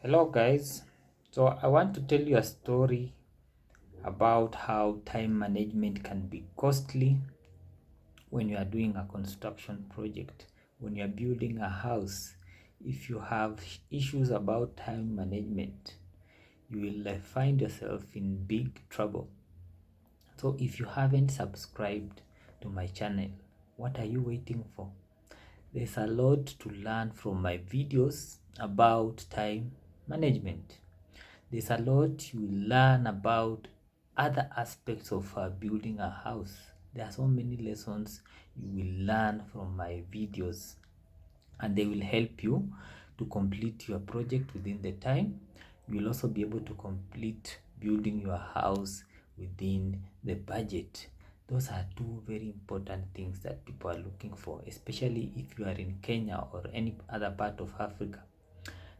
Hello guys, so I want to tell you a story about how time management can be costly when you are doing a construction project. When you are building a house, if you have issues about time management, you will find yourself in big trouble. So if you haven't subscribed to my channel, what are you waiting for? There's a lot to learn from my videos about time management. There's a lot you will learn about other aspects of building a house. There are so many lessons you will learn from my videos, and they will help you to complete your project within the time. You will also be able to complete building your house within the budget. Those are two very important things that people are looking for, especially if you are in Kenya or any other part of Africa.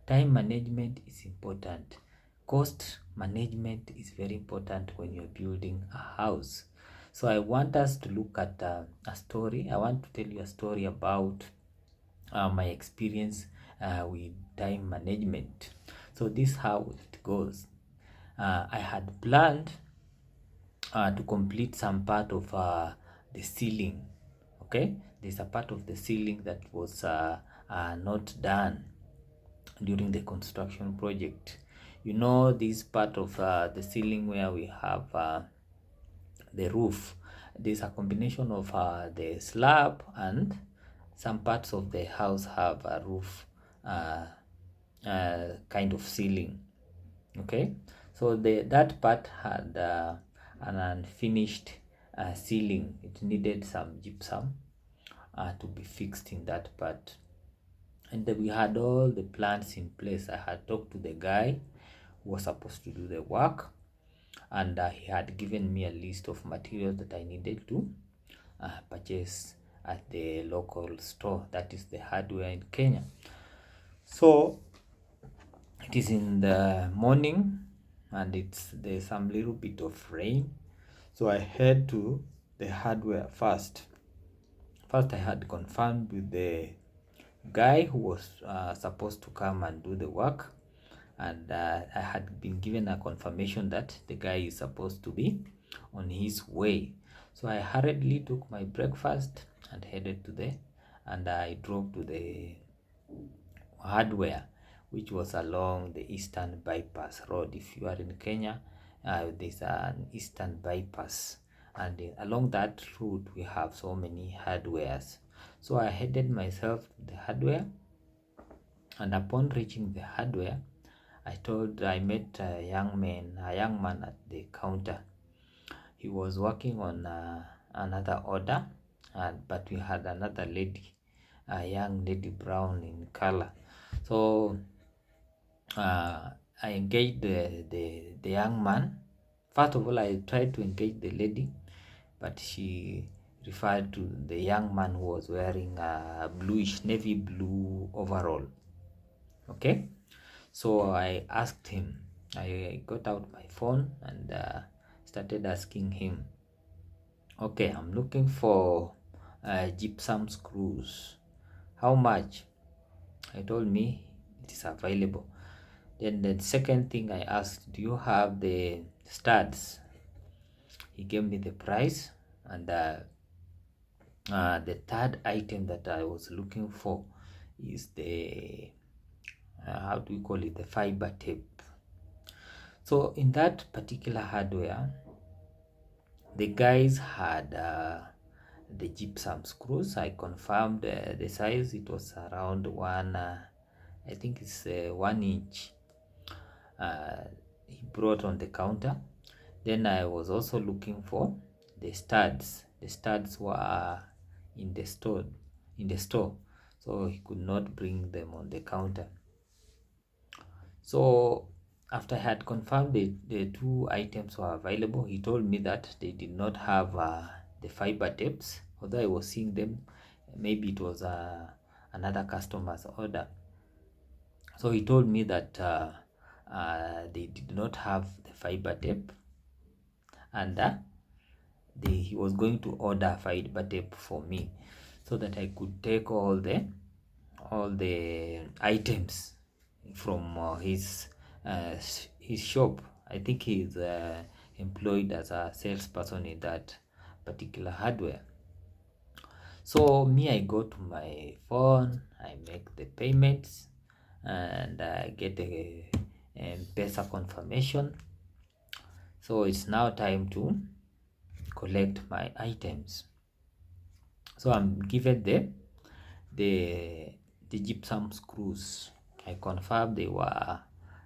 Time management is important. Cost management is very important when you're building a house. So I want us to look at a story. I want to tell you a story about my experience with time management. So this is how it goes. I had planned to complete some part of the ceiling. Okay, there's a part of the ceiling that was not done during the construction project. You know, this part of the ceiling where we have the roof, there's a combination of the slab, and some parts of the house have a roof kind of ceiling. Okay, so that part had an unfinished ceiling. It needed some gypsum to be fixed in that part, and then we had all the plans in place. I had talked to the guy who was supposed to do the work, and he had given me a list of materials that I needed to purchase at the local store, that is the hardware in Kenya. So it is in the morning, and there's some little bit of rain, so I head to the hardware first. I had confirmed with the guy who was supposed to come and do the work, and I had been given a confirmation that the guy is supposed to be on his way. So I hurriedly took my breakfast and headed to and I drove to the hardware, which was along the Eastern Bypass Road. If you are in Kenya, there's an Eastern Bypass, and along that route we have so many hardwares. So I headed myself to the hardware, and upon reaching the hardware, I met a young man at the counter. He was working on another order, but we had another lady, a young lady, brown in color. So I engaged the young man. First of all, I tried to engage the lady, but she referred to the young man who was wearing a bluish navy blue overall. Okay, so I asked him. I got out my phone and started asking him, okay, I'm looking for gypsum screws. How much? I told me it is available. Then the second thing I asked, do you have the studs? He gave me the price, and the third item that I was looking for is the how do we call it, the fiber tape. So in that particular hardware, the guys had the gypsum screws. I confirmed the size. It was around I think it's 1 inch. He brought on the counter. Then I was also looking for the studs. The studs were in the store, so he could not bring them on the counter. So after I had confirmed the two items were available, he told me that they did not have the fiber tapes, although I was seeing them. Maybe it was another customer's order. So he told me that they did not have the fiber tape, and he was going to order fiber tape for me so that I could take all the items from his shop. I think he's employed as a salesperson in that particular hardware. So me, I go to my phone, I make the payments, and I get a M-Pesa confirmation. So it's now time to collect my items. So I'm given the gypsum screws. I confirmed they were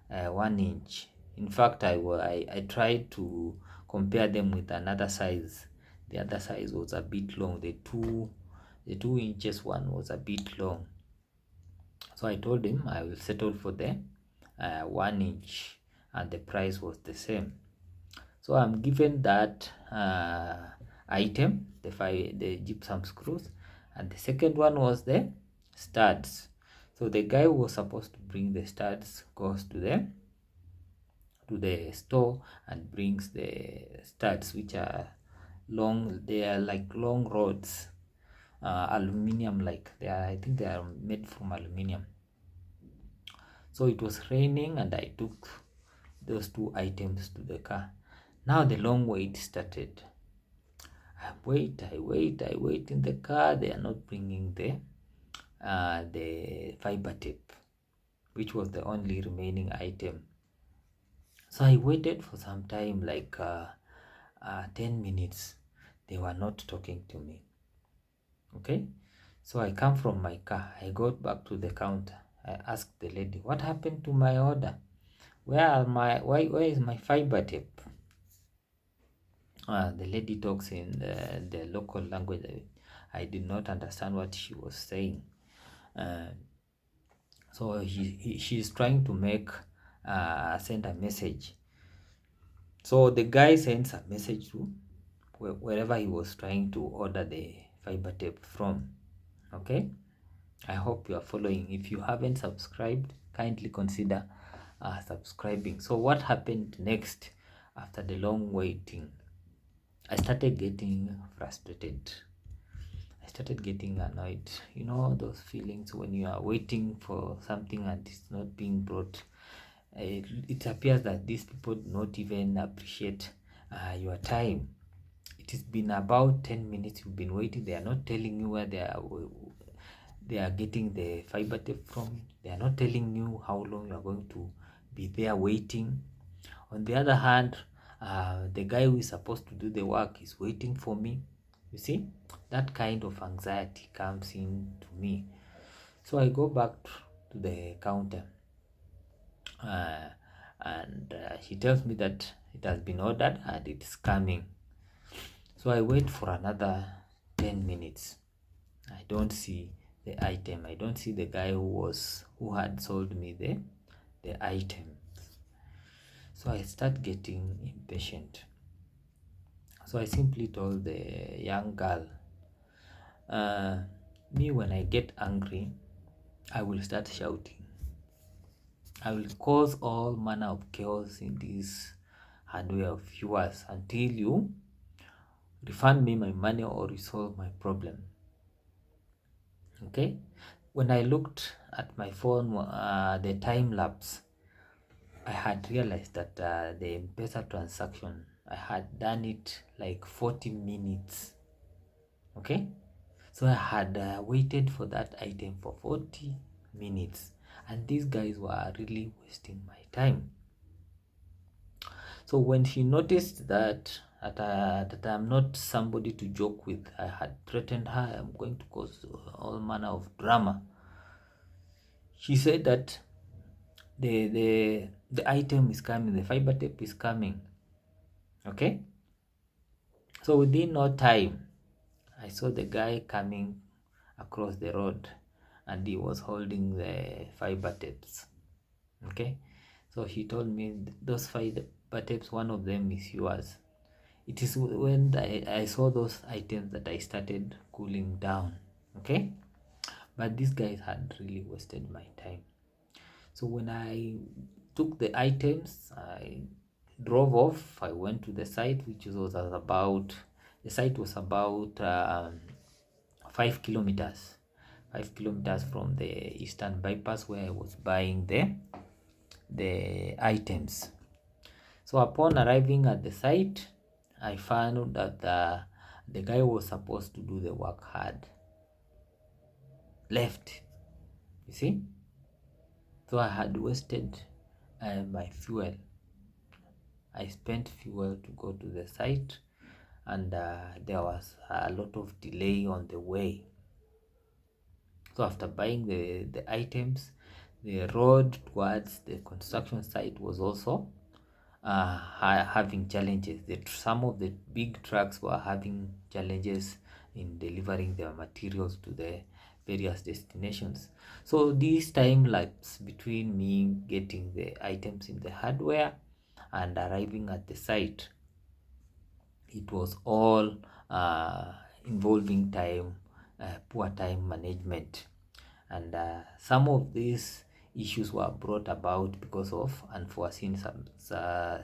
1 inch. In fact, I tried to compare them with another size. The other size was a bit long. The 2 inches one was a bit long. So I told him I will settle for the 1 inch, and the price was the same. So I'm given that item, the gypsum screws, and the second one was the studs. So the guy who was supposed to bring the studs goes to the store and brings the studs, which are long. They are like long rods, aluminium, like they are. I think they are made from aluminium. So it was raining, and I took those two items to the car. Now the long wait started. I wait in the car. They are not bringing the fiber tape, which was the only remaining item. So I waited for some time, like 10 minutes. They were not talking to me. Okay, so I come from my car. I got back to the counter. I asked the lady, what happened to my order? Where is my fiber tape? The lady talks in the local language. I did not understand what she was saying. So she's trying to send a message. So the guy sends a message to wherever he was trying to order the fiber tape from. Okay, I hope you are following. If you haven't subscribed, kindly consider subscribing. So what happened next after the long waiting? I started getting frustrated. I started getting annoyed. You know those feelings when you are waiting for something and it's not being brought. It appears that these people do not even appreciate your time. It has been about 10 minutes you've been waiting. They are not telling you where they are getting the fiber tape from. They are not telling you how long you are going to be there waiting. On the other hand, the guy who is supposed to do the work is waiting for me. You see, that kind of anxiety comes in to me. So I go back to the counter, and she tells me that it has been ordered and it's coming. So I wait for another 10 minutes. I don't see the item. I don't see the guy who had sold me the item. So I start getting impatient. So I simply told the young girl, me, when I get angry, I will start shouting. I will cause all manner of chaos in this hardware of yours until you refund me my money or resolve my problem. Okay, when I looked at my phone, the time lapse, I had realized that the M-Pesa transaction, I had done it like 40 minutes. Okay, so I had waited for that item for 40 minutes, and these guys were really wasting my time. So when she noticed that I'm not somebody to joke with, I had threatened her, I'm going to cause all manner of drama. She said that the item is coming, the fiber tape is coming. Okay, so within no time, I saw the guy coming across the road, and he was holding the fiber tapes. Okay, so he told me, those fiber tapes, one of them is yours. It is when I saw those items that I started cooling down. Okay, but these guys had really wasted my time. So when I took the items, I drove off. I went to the site, which was about 5 kilometers 5 kilometers from the Eastern Bypass where I was buying the items. So upon arriving at the site, I found that the guy was supposed to do the work had left, you see. So I had wasted my fuel. I spent fuel to go to the site, and there was a lot of delay on the way. So after buying the items, the road towards the construction site was also having challenges. Some of the big trucks were having challenges in delivering their materials to the various destinations. So this time lapse between me getting the items in the hardware and arriving at the site, it was all involving time, poor time management. And some of these issues were brought about because of unforeseen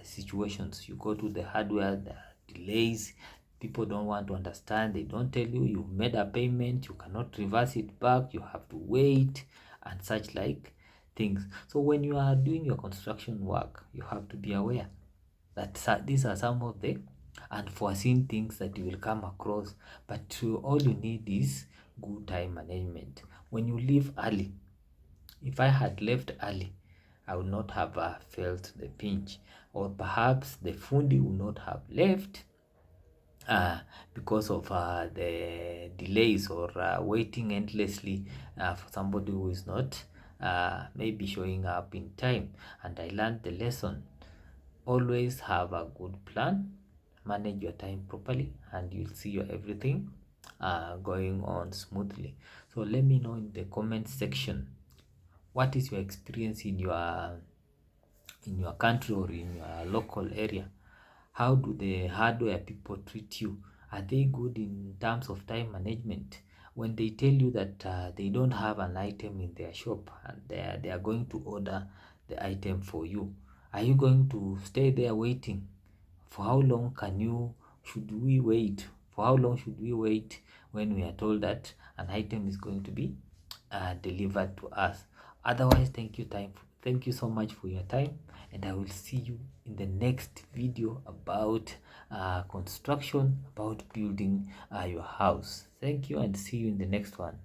situations. You go to the hardware, there are delays, people don't want to understand, they don't tell you you've made a payment, you cannot reverse it back, you have to wait, and such like things. So when you are doing your construction work, you have to be aware that these are some of the unforeseen things that you will come across, but all you need is good time management. When you leave early, if I had left early, I would not have felt the pinch, or perhaps the fundi would not have left because of the delays, or waiting endlessly for somebody who is not maybe showing up in time. And I learned the lesson: always have a good plan, manage your time properly, and you'll see your everything going on smoothly. So let me know in the comment section, what is your experience in your country or in your local area? How do the hardware people treat you? Are they good in terms of time management? When they tell you that they don't have an item in their shop and they are going to order the item for you, are you going to stay there waiting? For how long should we wait? For how long should we wait when we are told that an item is going to be delivered to us? Otherwise, thank you so much for your time, and I will see you in the next video about construction, about building your house. Thank you, and see you in the next one.